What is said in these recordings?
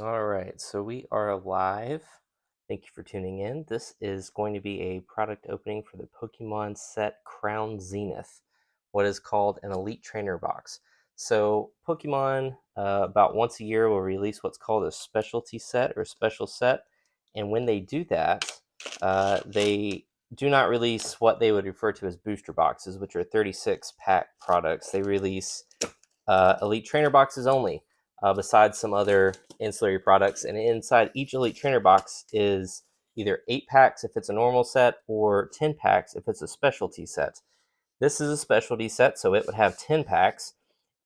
All right, so we are live. Thank you for tuning in. This is going to be a product opening for the Pokemon set Crown Zenith, what is called an Elite Trainer Box. So, Pokemon about once a year will release what's called a specialty set or special set. And when they do that, they do not release what they would refer to as booster boxes, which are 36 pack products. They release Elite Trainer boxes only, besides some other ancillary products. And inside each Elite Trainer box is either 8 packs if it's a normal set or 10 packs if it's a specialty set. This is a specialty set, so it would have 10 packs.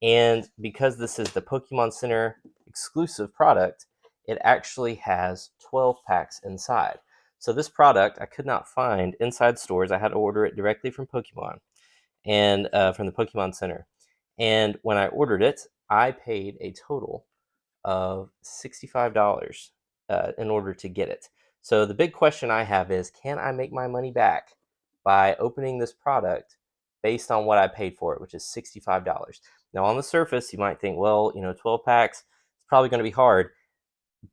And because this is the Pokemon Center exclusive product, it actually has 12 packs inside. So this product I could not find inside stores. I had to order it directly from Pokemon and from the Pokemon Center. And when I ordered it, I paid a total of $65 in order to get it. So the big question I have is, can I make my money back by opening this product based on what I paid for it, which is $65? Now, on the surface, you might think, well, 12 packs, it's probably going to be hard.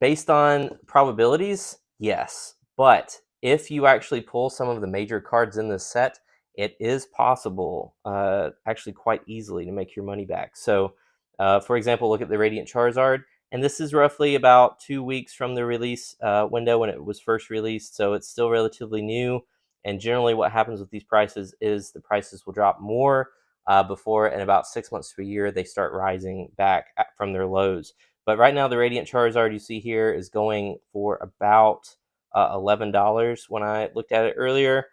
Based on probabilities, yes. But if you actually pull some of the major cards in this set, it is possible, actually quite easily, to make your money back. So, for example, look at the Radiant Charizard. And this is roughly about 2 weeks from the release window when it was first released. So it's still relatively new. And generally what happens with these prices is the prices will drop more before, in about 6 months to a year, they start rising back from their lows. But right now, the Radiant Charizard you see here is going for about $11 when I looked at it earlier.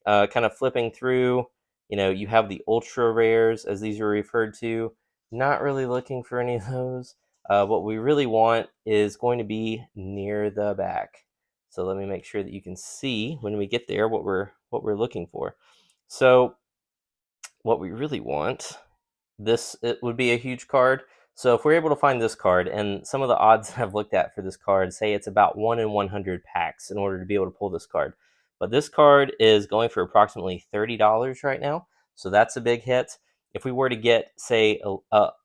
Kind of flipping through, you have the ultra rares, as these are referred to. Not really looking for any of those. What we really want is going to be near the back. So let me make sure that you can see when we get there what we're looking for. So what we really want, it would be a huge card. So if we're able to find this card, and some of the odds I've looked at for this card say it's about 1 in 100 packs in order to be able to pull this card. But this card is going for approximately $30 right now, so that's a big hit. If we were to get, say,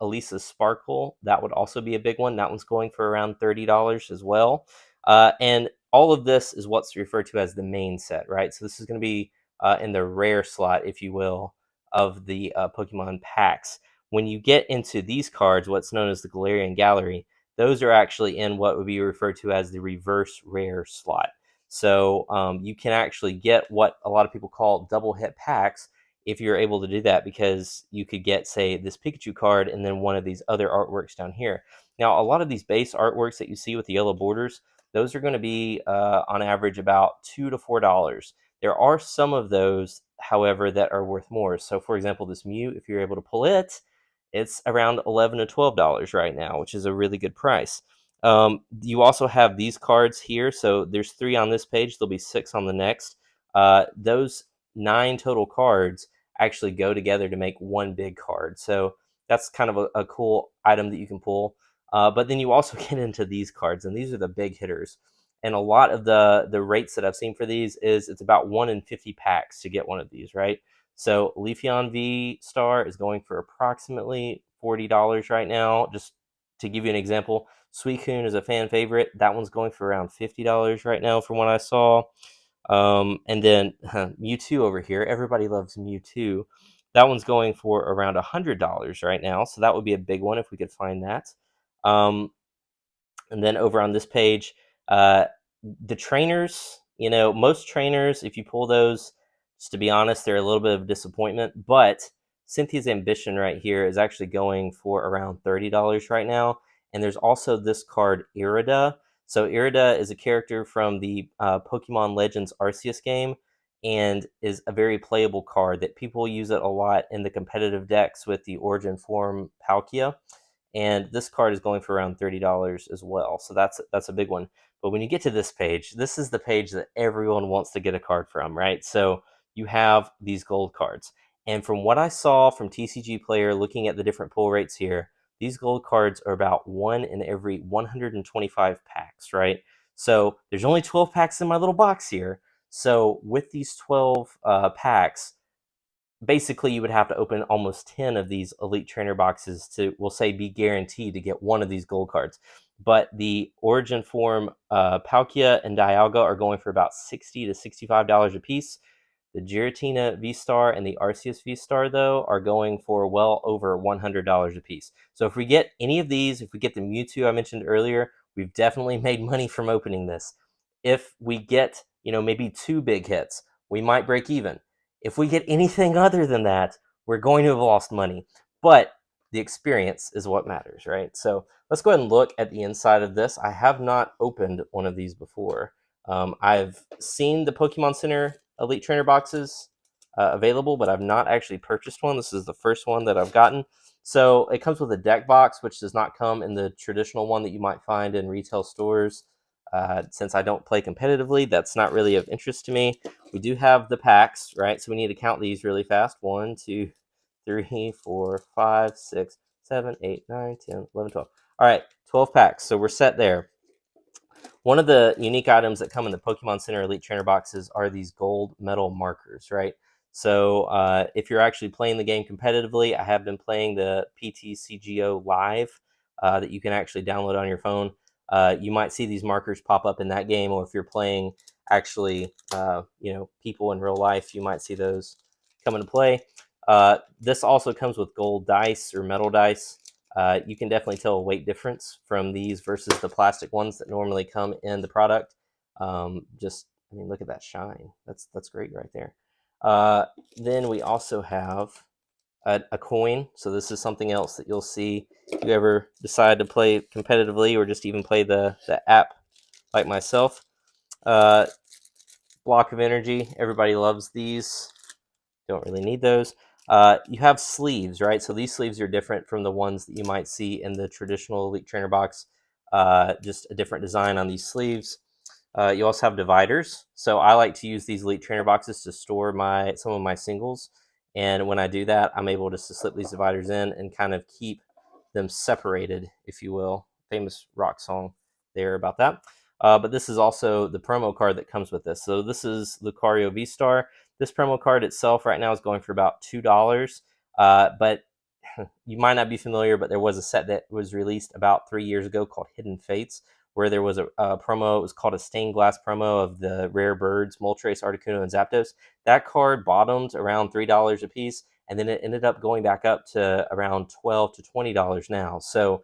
Elisa's Sparkle, that would also be a big one. That one's going for around $30 as well. And all of this is what's referred to as the main set, right? So this is going to be in the rare slot, if you will, of the Pokemon packs. When you get into these cards, what's known as the Galarian Gallery, those are actually in what would be referred to as the reverse rare slot. So you can actually get what a lot of people call double hit packs if you're able to do that, because you could get, say, this Pikachu card and then one of these other artworks down here. Now, a lot of these base artworks that you see with the yellow borders, those are going to be on average about $2 to $4. There are some of those, however, that are worth more. So, for example, this Mew, if you're able to pull it, it's around $11 to $12 right now, which is a really good price. You also have these cards here. So there's 3 on this page. There'll be 6 on the next. Those 9 total cards actually go together to make one big card. So that's kind of a cool item that you can pull. But then you also get into these cards, and these are the big hitters. And a lot of the rates that I've seen for these is it's about 1 in 50 packs to get one of these, right? So Leafeon VSTAR is going for approximately $40 right now. Just to give you an example, Suicune is a fan favorite. That one's going for around $50 right now from what I saw. And then Mewtwo over here. Everybody loves Mewtwo. That one's going for around $100 right now. So that would be a big one if we could find that. And then over on this page, the trainers, most trainers, if you pull those, just to be honest, they're a little bit of a disappointment. But Cynthia's Ambition right here is actually going for around $30 right now. And there's also this card, Irida. So Irida is a character from the Pokemon Legends Arceus game and is a very playable card that people use it a lot in the competitive decks with the Origin Form Palkia. And this card is going for around $30 as well. So that's a big one. But when you get to this page, this is the page that everyone wants to get a card from, right? So you have these gold cards. And from what I saw from TCG Player, looking at the different pull rates here, these gold cards are about 1 in every 125 packs, right? So there's only 12 packs in my little box here. So with these 12 packs, basically you would have to open almost 10 of these Elite Trainer boxes to, we'll say, be guaranteed to get one of these gold cards. but the Origin form Palkia and Dialga are going for about $60 to $65 a piece. The Giratina VSTAR and the Arceus VSTAR, though, are going for well over $100 a piece. So if we get any of these, if we get the Mewtwo I mentioned earlier, we've definitely made money from opening this. If we get, maybe 2 big hits, we might break even. If we get anything other than that, we're going to have lost money. But the experience is what matters, right? So let's go ahead and look at the inside of this. I have not opened one of these before. I've seen the Pokemon Center Elite Trainer boxes available, but I've not actually purchased one. This is the first one that I've gotten. So it comes with a deck box, which does not come in the traditional one that you might find in retail stores. Since I don't play competitively, that's not really of interest to me. We do have the packs, right? So we need to count these really fast. 1, 2, 3, 4, 5, 6, 7, 8, 9, 10, 11, 12. All right, 12 packs. So we're set there. One of the unique items that come in the Pokemon Center Elite Trainer boxes are these gold medal markers, right? So if you're actually playing the game competitively, I have been playing the PTCGO Live that you can actually download on your phone. You might see these markers pop up in that game, or if you're playing actually, people in real life, you might see those come into play. This also comes with gold dice or metal dice. You can definitely tell a weight difference from these versus the plastic ones that normally come in the product. Look at that shine. That's great right there. Then we also have a coin. So this is something else that you'll see if you ever decide to play competitively or just even play the app like myself. Block of energy. Everybody loves these. Don't really need those. You have sleeves, right? So these sleeves are different from the ones that you might see in the traditional Elite Trainer box. Just a different design on these sleeves. You also have dividers. So I like to use these Elite Trainer boxes to store some of my singles. And when I do that, I'm able just to slip these dividers in and kind of keep them separated, if you will. Famous rock song there about that. But this is also the promo card that comes with this. So this is Lucario VSTAR. This promo card itself right now is going for about $2. But you might not be familiar, but there was a set that was released about 3 years ago called Hidden Fates, where there was a promo. It was called a stained glass promo of the rare birds, Moltres, Articuno, and Zapdos. That card bottomed around $3 a piece, and then it ended up going back up to around $12 to $20 now. So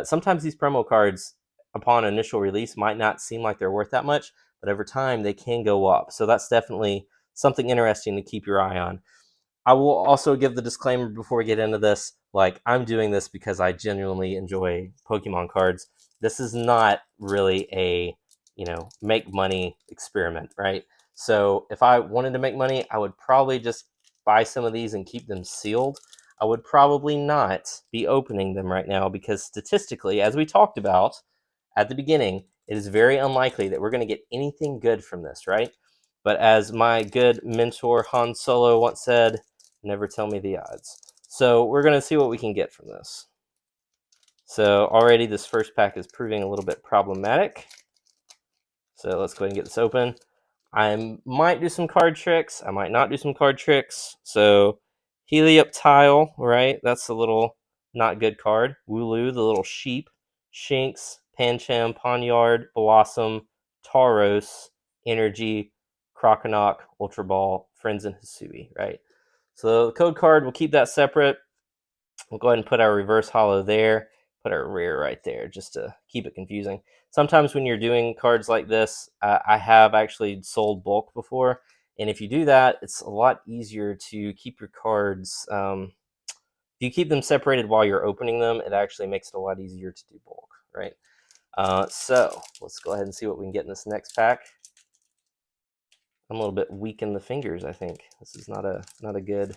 sometimes these promo cards, upon initial release, might not seem like they're worth that much, but over time they can go up. So that's definitely something interesting to keep your eye on. I will also give the disclaimer before we get into this, like, I'm doing this because I genuinely enjoy Pokemon cards. This is not really a, make money experiment, right? So if I wanted to make money, I would probably just buy some of these and keep them sealed. I would probably not be opening them right now because statistically, as we talked about at the beginning, it is very unlikely that we're going to get anything good from this, right? But as my good mentor Han Solo once said, never tell me the odds. So we're going to see what we can get from this. So already this first pack is proving a little bit problematic. So let's go ahead and get this open. I might do some card tricks. I might not do some card tricks. So Helioptile, right? That's a little not good card. Wooloo, the little sheep. Shinx, Pancham, Ponyard, Blossom, Tauros, Energy, Croconaw, Ultra Ball, Friends, and Hisui, right? So the code card, we'll keep that separate. We'll go ahead and put our reverse holo there, put our rare right there, just to keep it confusing. Sometimes when you're doing cards like this, I have actually sold bulk before, and if you do that, it's a lot easier to keep your cards. If you keep them separated while you're opening them, it actually makes it a lot easier to do bulk, right? So let's go ahead and see what we can get in this next pack. I'm a little bit weak in the fingers, I think. This is not a good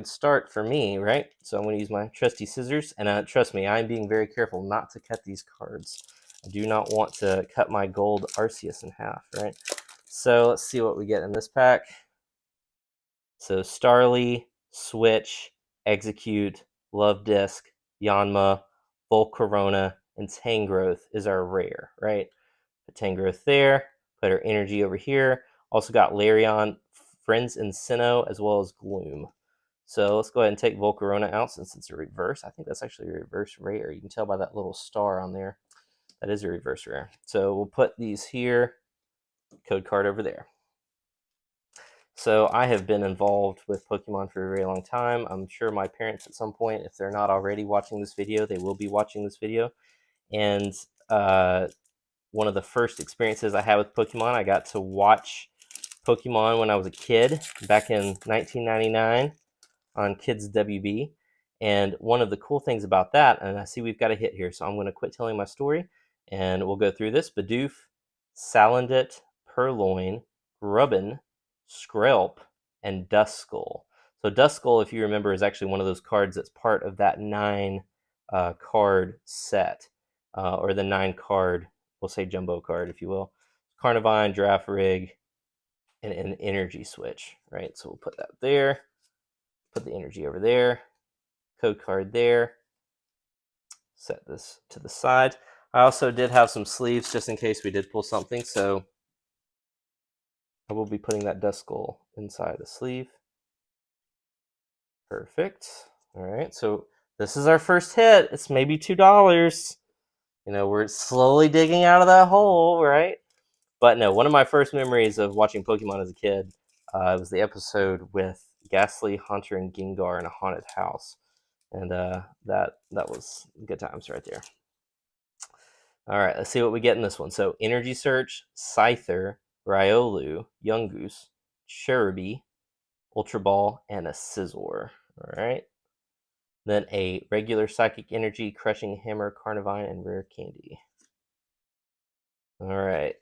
start for me, right? So I'm going to use my trusty scissors, and trust me, I'm being very careful not to cut these cards. I do not want to cut my Gold Arceus in half, right? So let's see what we get in this pack. So Starly, Switch, Execute, Love Disc, Yanma, Volcarona, and Tangrowth is our rare, right? Put Tangrowth there, put our energy over here. Also got Larion, Friends and Sinnoh, as well as Gloom. So let's go ahead and take Volcarona out since it's a reverse. I think that's actually a reverse rare. You can tell by that little star on there. That is a reverse rare. So we'll put these here, code card over there. So I have been involved with Pokemon for a very long time. I'm sure my parents at some point, if they're not already watching this video, they will be watching this video. And one of the first experiences I had with Pokemon, I got to watch Pokemon when I was a kid back in 1999 on Kids WB. And one of the cool things about that, and I see we've got a hit here, so I'm going to quit telling my story and we'll go through this. Bidoof, Salandit, Purloin, Grubbin, Skrelp, and Duskull. So Duskull, if you remember, is actually one of those cards that's part of that 9 card set, or the 9 card, we'll say jumbo card, if you will. Carnivine, Girafarig, and an energy switch, right? So we'll put that there, put the energy over there, code card there, set this to the side. I also did have some sleeves just in case we did pull something, so I will be putting that Duskull inside the sleeve. Perfect. All right, so this is our first hit. It's maybe $2. You know, we're slowly digging out of that hole, right? But no, one of my first memories of watching Pokemon as a kid was the episode with Ghastly, Haunter, and Gengar in a haunted house. And that was good times right there. All right, let's see what we get in this one. So Energy Search, Scyther, Riolu, Yungoos, Cherubi, Ultra Ball, and a Scizor. All right. Then a regular Psychic Energy, Crushing Hammer, Carnivine, and Rare Candy. All right.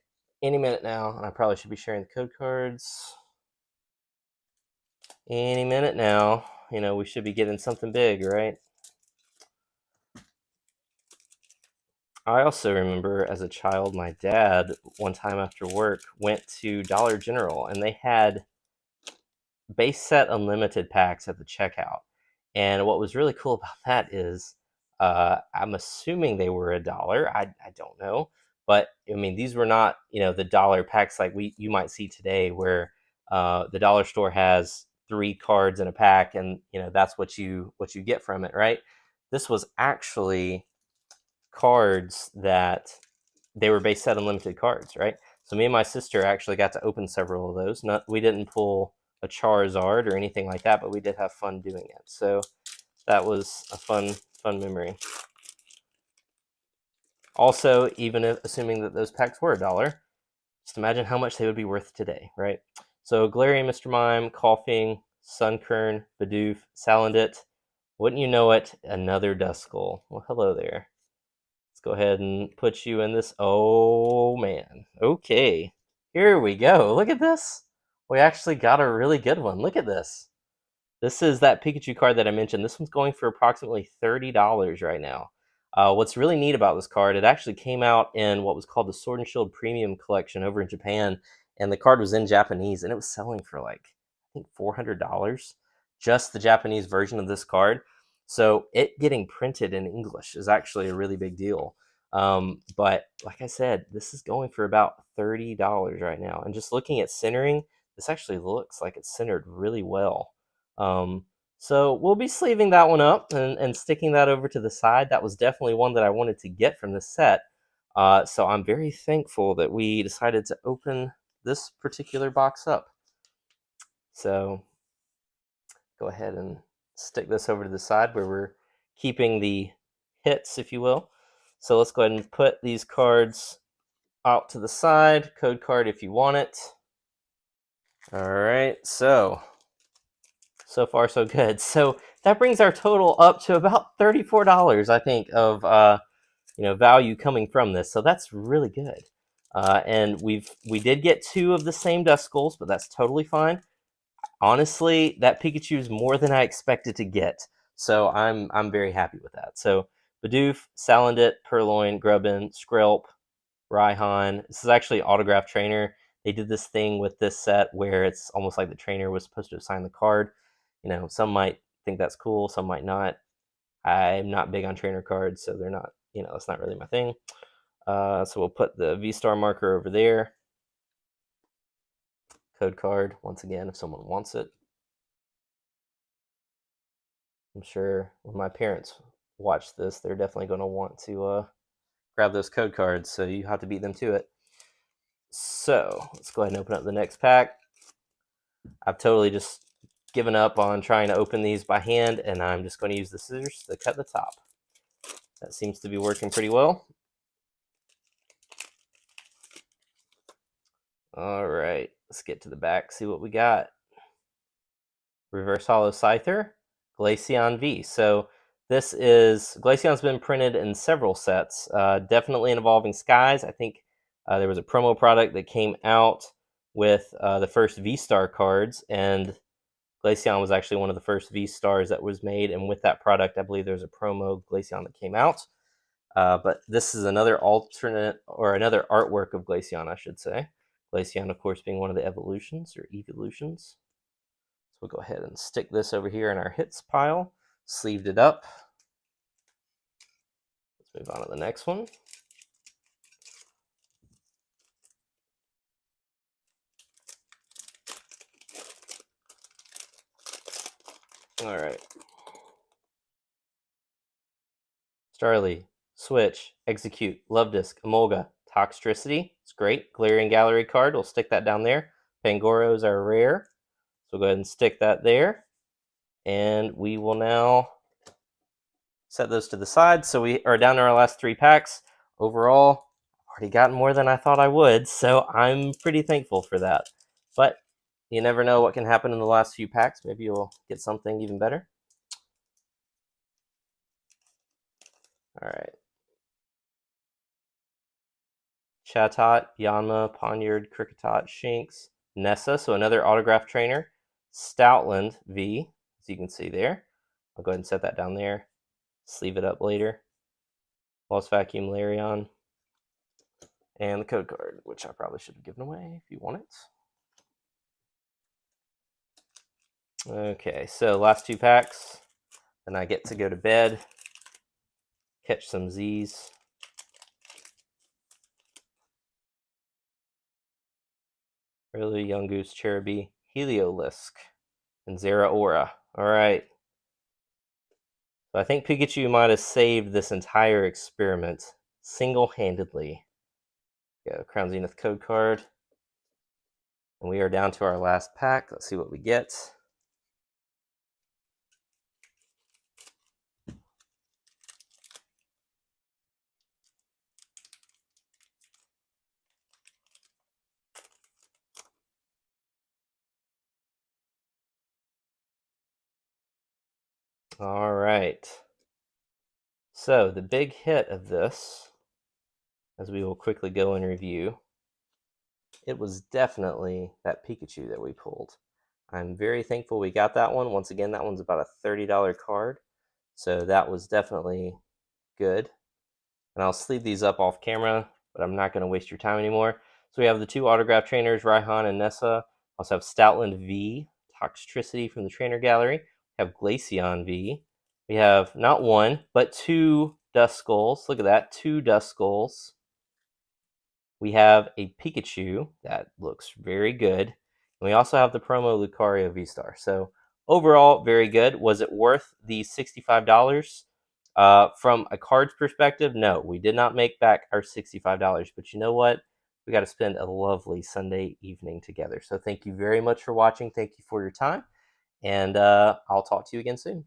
Any minute now, and I probably should be sharing the code cards. Any minute now, you know, we should be getting something big, right? I also remember as a child, my dad, one time after work, went to Dollar General, and they had base set unlimited packs at the checkout. And what was really cool about that is, I'm assuming they were $1. I don't know, but I mean, these were not, you know, the dollar packs like you might see today, where the dollar store has 3 cards in a pack, and you know that's what you get from it, right? This was actually cards that they were base set unlimited cards, right? So me and my sister actually got to open several of those. We didn't pull a Charizard or anything like that, but we did have fun doing it. So that was a fun memory. Also, even if, assuming that those packs were $1, just imagine how much they would be worth today, right? So Galarian, Mr. Mime, Coughing, Sunkern, Bidoof, Salandit. Wouldn't you know it, another Duskull. Well, hello there. Let's go ahead and put you in this. Oh, man. Okay. Here we go. Look at this. We actually got a really good one. Look at this. This is that Pikachu card that I mentioned. This one's going for approximately $30 right now. What's really neat about this card, it actually came out in what was called the Sword and Shield Premium Collection over in Japan, and the card was in Japanese, and it was selling for like, I think $400, just the Japanese version of this card. So it getting printed in English is actually a really big deal. But like I said, this is going for about $30 right now. And just looking at centering, this actually looks like it's centered really well. So we'll be sleeving that one up and sticking that over to the side. That was definitely one that I wanted to get from the set. So I'm very thankful that we decided to open this particular box up. So go ahead and stick this over to the side where we're keeping the hits, if you will. So let's go ahead and put these cards out to the side. Code card if you want it. All right, so far so good. So that brings our total up to about $34, I think, of value coming from this. So that's really good. And we did get 2 of the same Duskulls, but that's totally fine. Honestly, that Pikachu is more than I expected to get, so I'm very happy with that. So Bidoof, Salandit, Purloin, Grubbin, Skrelp, Raihan. This is actually Autograph Trainer. They did this thing with this set where it's almost like the trainer was supposed to assign the card. You know, some might think that's cool, some might not. I'm not big on trainer cards, so they're not, you know, that's not really my thing. So we'll put the VSTAR marker over there. Code card, once again, if someone wants it. I'm sure when my parents watch this, they're definitely going to want to grab those code cards, so you have to beat them to it. So let's go ahead and open up the next pack. I've totally just given up on trying to open these by hand, and I'm just going to use the scissors to cut the top. That seems to be working pretty well. All right, let's get to the back, see what we got. Reverse Hollow Scyther, Glaceon V. So this is, Glaceon's been printed in several sets, definitely in Evolving Skies. I think there was a promo product that came out with the first V-Star cards, and Glaceon was actually one of the first V-Stars that was made, and with that product, I believe there's a promo Glaceon that came out. But this is another alternate, or another artwork of Glaceon, I should say. Glaceon, of course, being one of the evolutions, or evolutions. So we'll go ahead and stick this over here in our hits pile, sleeved it up. Let's move on to the next one. All right. Starly, Switch, Execute, Love Disc, Emolga, Toxtricity. It's great. Galarian Gallery card. We'll stick that down there. Pangoros are rare. So we'll go ahead and stick that there. And we will now set those to the side. So we are down to our last 3 packs. Overall, I've already gotten more than I thought I would, so I'm pretty thankful for that. But you never know what can happen in the last few packs. Maybe you'll get something even better. All right. Chatot, Yanma, Ponyard, Kricketot, Shinx, Nessa, so another autograph trainer. Stoutland V, as you can see there. I'll go ahead and set that down there. Sleeve it up later. Lost Vacuum Larion. And the code card, which I probably should have given away if you want it. Okay, so last 2 packs. Then I get to go to bed, catch some Z's. Really, Young Goose, Cherubi, Heliolisk, and Zeraora. All right. So I think Pikachu might have saved this entire experiment single-handedly. Go Crown Zenith code card. And we are down to our last pack. Let's see what we get. All right. So the big hit of this, as we will quickly go and review, it was definitely that Pikachu that we pulled. I'm very thankful we got that one. Once again, that one's about a $30 card. So that was definitely good. And I'll sleeve these up off camera, but I'm not going to waste your time anymore. So we have the 2 autograph trainers, Raihan and Nessa. Also have Stoutland V, Toxtricity from the trainer gallery. We have Glaceon V. We have not 1, but 2 Duskulls. Look at that, 2 Duskulls. We have a Pikachu that looks very good. And we also have the promo Lucario V-Star. So overall, very good. Was it worth the $65? From a cards perspective, no. We did not make back our $65. But you know what? We got to spend a lovely Sunday evening together. So thank you very much for watching. Thank you for your time. And I'll talk to you again soon.